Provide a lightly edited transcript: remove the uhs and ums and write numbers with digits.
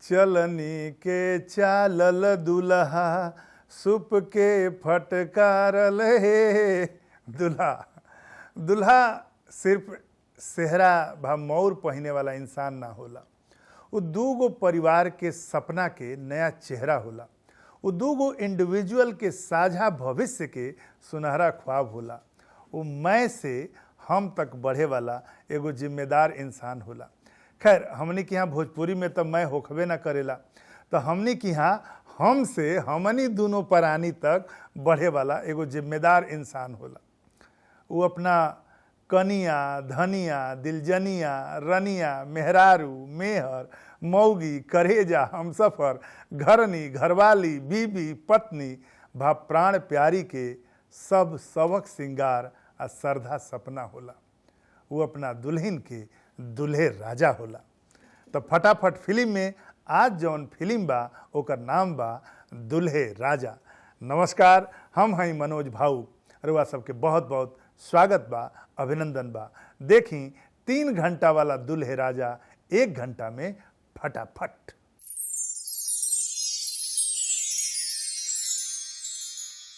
चलनी के चालल दुल्हा सुप के फटकारल हे। दुल्हा दुल्हा सिर्फ सेहरा भा मौर पहने वाला इंसान ना होला, वो दूगो परिवार के सपना के नया चेहरा होला, वो दूगो इंडिविजुअल के साझा भविष्य के सुनहरा ख्वाब होला, वो मैं से हम तक बढ़े वाला एगो जिम्मेदार इंसान होला। खैर हमनी के यहाँ भोजपुरी में तो मैं होखबे ना करेला, तो हमनी के यहाँ हम से हमनी दोनों प्राणी तक बढ़े वाला एगो जिम्मेदार इंसान होला। वो अपना कनिया, धनिया, दिलजनिया, रनिया, मेहरारू, मेहर, मौगी, करेजा, हमसफर, घरनी, घरवाली, बीबी, पत्नी भा प्राण प्यारी के सब सबक सिंगार आ श्रद्धा सपना होला। वो अपना दुल्हन के दुल्हे राजा होला। तो फटाफट फिल्म में आज जौन फिल्म बा ओकर नाम बा दुल्हे राजा। नमस्कार, हम हैं मनोज भाऊ, रुआ सबके बहुत बहुत स्वागत बा, अभिनंदन बा। देखी 3 घंटा वाला दुल्हे राजा 1 घंटा में फटाफट।